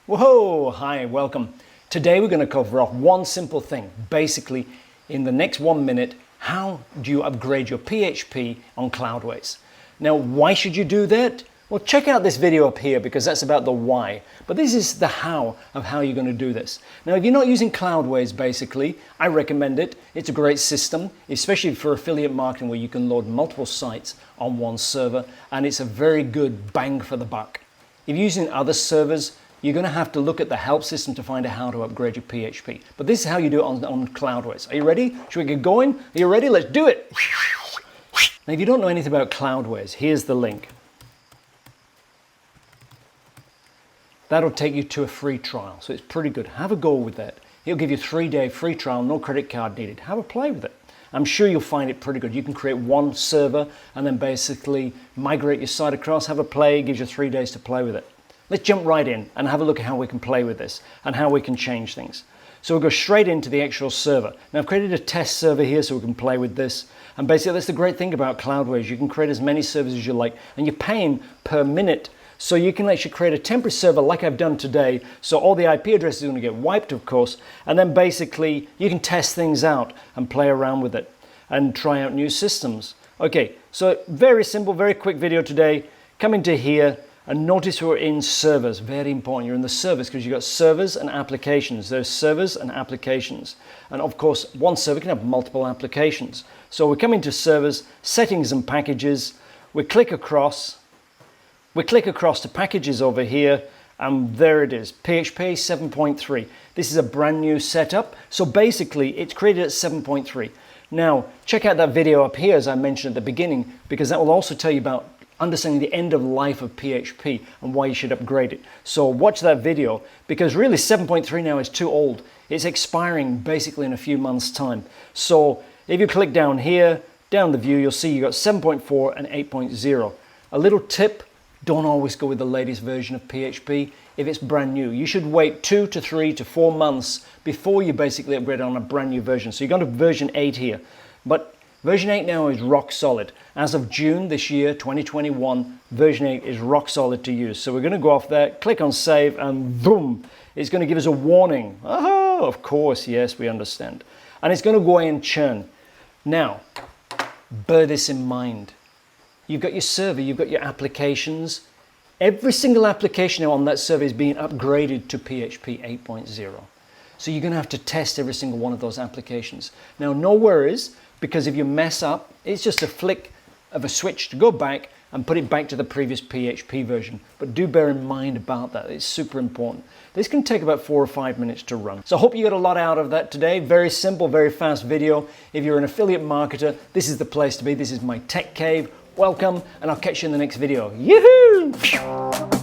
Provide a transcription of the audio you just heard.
Whoa, hi, welcome. Today we're going to cover off one simple thing. Basically, in the next 1 minute, how do you upgrade your PHP on Cloudways? Now, why should you do that? Well, check out this video up here because that's about the why. But this is the how of how you're going to do this. Now, if you're not using Cloudways, basically, I recommend it. It's a great system, especially for affiliate marketing where you can load multiple sites on one server, and it's a very good bang for the buck. If you're using other servers, you're going to have to look at the help system to find out how to upgrade your PHP. But this is how you do it on Cloudways. Are you ready? Should we get going? Are you ready? Let's do it. Now, if you don't know anything about Cloudways, here's the link. That'll take you to a free trial, so it's pretty good. Have a go with that. It'll give you a 3-day free trial, no credit card needed. Have a play with it. I'm sure you'll find it pretty good. You can create one server and then basically migrate your site across, have a play, gives you 3 days to play with it. Let's jump right in and have a look at how we can play with this and how we can change things. So we'll go straight into the actual server. Now, I've created a test server here so we can play with this. And basically, that's the great thing about Cloudways. You can create as many servers as you like, and you're paying per minute. So you can actually create a temporary server like I've done today. So all the IP addresses are going to get wiped, of course. And then basically, you can test things out and play around with it and try out new systems. Okay, so very simple, very quick video today. Come into here. And notice we're in servers, very important. You're in the servers because you've got servers and applications. There's servers and applications. And of course, one server can have multiple applications. So we come into servers, settings and packages. We click across to packages over here. And there it is, PHP 7.3. This is a brand new setup. So basically, it's created at 7.3. Now, check out that video up here, as I mentioned at the beginning, because that will also tell you about understanding the end of life of PHP and why you should upgrade it. So watch that video, because really 7.3 now is too old. It's expiring basically in a few months' time. So if you click down here, down the view, you'll see you got 7.4 and 8.0. A little tip, don't always go with the latest version of PHP if it's brand new. You should wait 2 to 3 to 4 months before you basically upgrade on a brand new version. So you've got to version 8 here. But version 8 now is rock solid. As of June this year, 2021, version 8 is rock solid to use. So we're going to go off there, click on save, and boom, it's going to give us a warning. Oh, of course, yes, we understand. And it's going to go away and churn. Now, bear this in mind. You've got your server, you've got your applications. Every single application now on that server is being upgraded to PHP 8.0. So you're going to have to test every single one of those applications. Now, no worries, because if you mess up, it's just a flick of a switch to go back and put it back to the previous PHP version. But do bear in mind about that. It's super important. This can take about 4 or 5 minutes to run. So I hope you got a lot out of that today. Very simple, very fast video. If you're an affiliate marketer, this is the place to be. This is my tech cave. Welcome, and I'll catch you in the next video. Yoo-hoo!